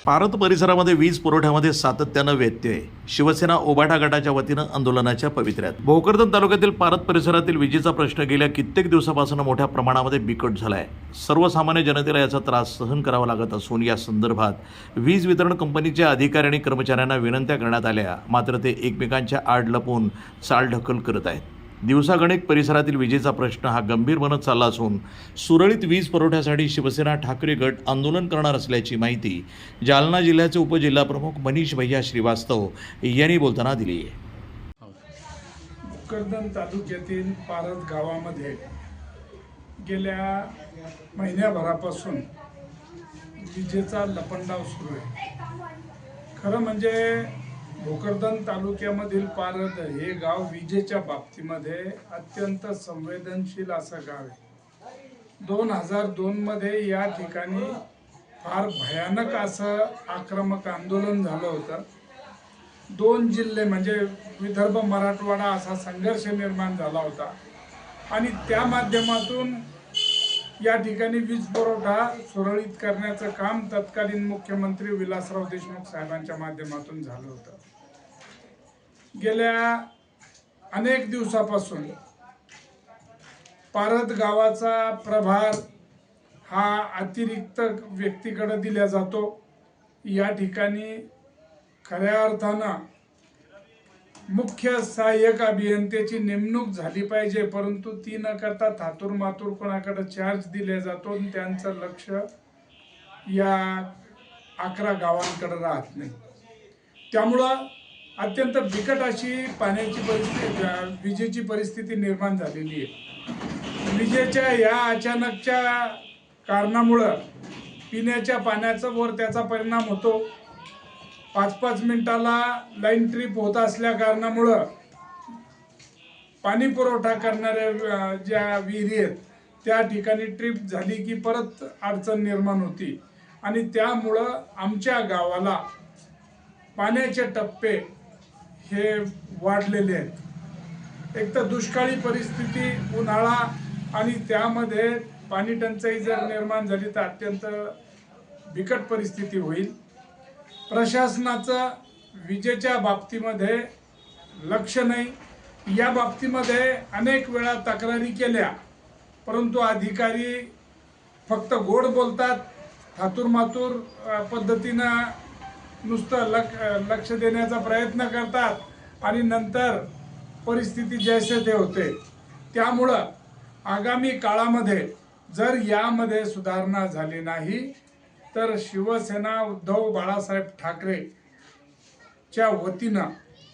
पारत परिसरामध्ये वीज पुरवठ्यामध्ये सातत्यानं व्यत्यय. शिवसेना उभाटा गटाच्या वतीनं आंदोलनाच्या पवित्र्यात. भोकरदन तालुक्यातील पारत परिसरातील विजेचा प्रश्न गेल्या कित्येक दिवसापासून मोठ्या प्रमाणामध्ये बिकट झाला आहे. सर्वसामान्य जनतेला याचा त्रास सहन करावा लागत असून या संदर्भात वीज वितरण कंपनीच्या अधिकारी आणि कर्मचाऱ्यांना विनंत्या करण्यात आल्या, मात्र ते एकमेकांच्या आड लपून चालढकल करत आहेत. दिवसागणिक परिसरातील विजेचा प्रश्न हा गंभीर बनत चालला असून सुरळीत वीज पुरवठ्यासाठी शिवसेना ठाकरे गट आंदोलन करणार असल्याची माहिती जालना जिल्ह्याचे उपजिल्हाप्रमुख मनीष भैया श्रीवास्तव यांनी बोलताना दिली आहे. भोकरदन तालुक्यातील पारत गावामध्ये गेल्या महिन्याभरापासून विजेचा लपंडाव सुरू आहे. खरं म्हणजे भोकरदन तालुक्यामधील पारद हे गाव विजेच्या बाबतीमध्ये अत्यंत संवेदनशील असं गाव आहे. 2002 मध्ये या ठिकाणी फार भयानक असं आक्रमक आंदोलन झालं होतं. 2 जिल्हे म्हणजे विदर्भ मराठवाडा असा संघर्ष निर्माण झाला होता आणि त्या माध्यमातून या ठिकाणी वीज पुरवठा सुरळीत करण्याचं काम तत्कालीन मुख्यमंत्री विलासराव देशमुख साहेबांच्या माध्यमातून झालं होतं. गेल्या अनेक दिवसापासून पारत गावाचा प्रभार हा अतिरिक्त व्यक्तीकडे दिला जातो. या ठिकाणी खऱ्या अर्थानं मुख्य सहाय्यक अभियंत्याची नेमणूक झाली पाहिजे, परंतु ती न करता थातूर मातूर कोणाकडे चार्ज दिला जातो आणि त्यांचं लक्ष या 11 गावांकडे राहत नाही. त्यामुळं अत्यंत बिकट अशी पाण्याची परिस्थिती, विजेची परिस्थिती निर्माण झालेली आहे. विजेच्या या अचानकच्या कारणामुळं पिण्याच्या पाण्याचा वर त्याचा परिणाम होतो. 5-5 मिनिटाला लाईन ट्रिप होत असल्या कारणामुळं पाणी पुरवठा करणाऱ्या ज्या विहिरी आहेत त्या ठिकाणी ट्रिप झाली की परत अडचण निर्माण होती आणि त्यामुळं आमच्या गावाला पाण्याचे टप्पे हे वाढलेले आहेत. एक तर दुष्काळी परिस्थिती, उन्हाळा आणि त्यामध्ये पाणी टंचाई जर निर्माण झाली तर अत्यंत बिकट परिस्थिती होईल. प्रशासनाचं विजेच्या बाबतीमध्ये लक्ष नाही. या बाबतीमध्ये अनेक वेळा तक्रारी केल्या, परंतु अधिकारी फक्त गोड बोलतात, थातूरमातूर पद्धतीनं नुसतं लक्ष देण्याचा प्रयत्न करतात आणि नंतर परिस्थिती जैसे ते होते. त्यामुळं आगामी काळामध्ये जर यामध्ये सुधारणा झाली नाही तर शिवसेना उद्धव बाळासाहेब ठाकरेच्या वतीनं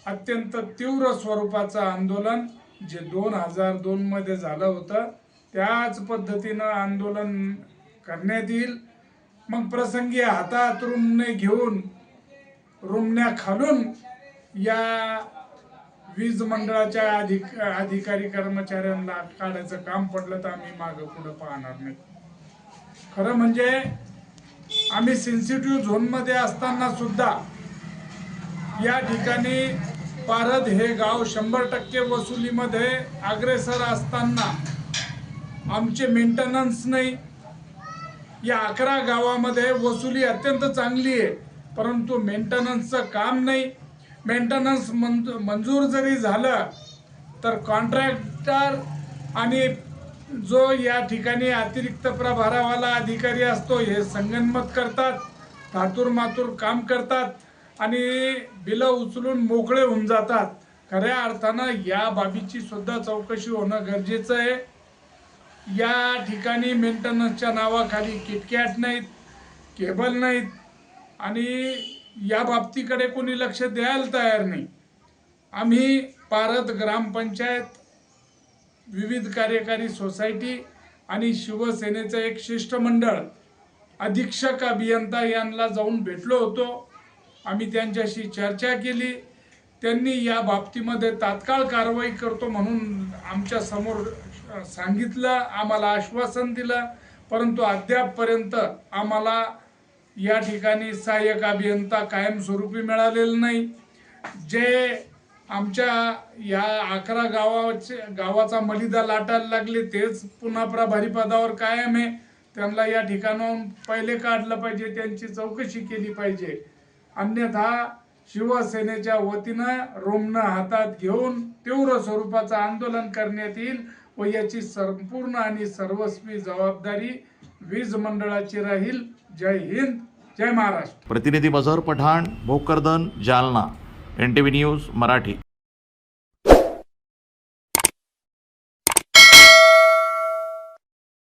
अत्यंत तीव्र स्वरूपाचं आंदोलन जे 2002 मध्ये झालं होतं त्याच पद्धतीनं आंदोलन करण्यात येईल. मग प्रसंगी हातात रुमणे घेऊन रुमण्या खालून या वीज मंडळाच्या अधिकारी कर्मचाऱ्यांना काढायचं काम पडलं तर आम्ही मागं पुढं पाहणार नाही. खरं म्हणजे आम्ही सेन्सिटिव्ह झोनमध्ये असताना सुद्धा या ठिकाणी पारद हे गाव 100% वसुलीमध्ये अग्रेसर असताना आमचे मेंटेनन्स नाही. या 11 गावामध्ये वसुली अत्यंत चांगली आहे, परंतु मेंटेनन्सचं काम नाही. मेंटेनन्स मंजूर जरी झालं तर कॉन्ट्रॅक्टर आणि जो या ठिकाणी अतिरिक्त प्रभारावाला अधिकारी असतो हे संगनमत करतात, थातूर मातूर काम करतात आणि बिलं उचलून मोकळे होऊन जातात. खऱ्या अर्थानं या बाबीची सुद्धा चौकशी होणं गरजेचं आहे. या ठिकाणी मेंटेनन्सच्या नावाखाली किटकॅट नाहीत, केबल नाहीत आणि या बाबतीकडे कोणी लक्ष द्यायला तयार नाही. आम्ही पारत ग्रामपंचायत, विविध कार्यकारी सोसायटी आणि शिवसेनेचं एक शिष्टमंडळ अधीक्षक अभियंता यांना जाऊन भेटलो होतो. आम्ही त्यांच्याशी चर्चा केली. त्यांनी या बाबतीमध्ये तात्काळ कारवाई करतो म्हणून आमच्या समोर सांगितलं, आम्हाला आश्वासन दिलं, परंतु अद्यापपर्यंत आम्हाला या ठिकाणी सहाय्यक अभियंता कायमस्वरूपी मिळालेलं नाही. जे आमच्या या 11 गावाचा मलिदा लाटायला लागले तेच पुन्हा प्रभारी पदावर कायम आहे. त्यांना या ठिकाणाहून पहिले काढलं पाहिजे, त्यांची चौकशी केली पाहिजे. अन्यथा शिवसेनेच्या वतीनं रोमनं हातात घेऊन तीव्र स्वरूपाचं आंदोलन करण्यात येईल व याची संपूर्ण आणि सर्वस्वी जबाबदारी वीज मंडळाची राहील. जय हिंद, जय महाराष्ट्र. प्रतिनिधी मजहर पठाण, भोकरदन, जालना, NTV न्यूज मराठी.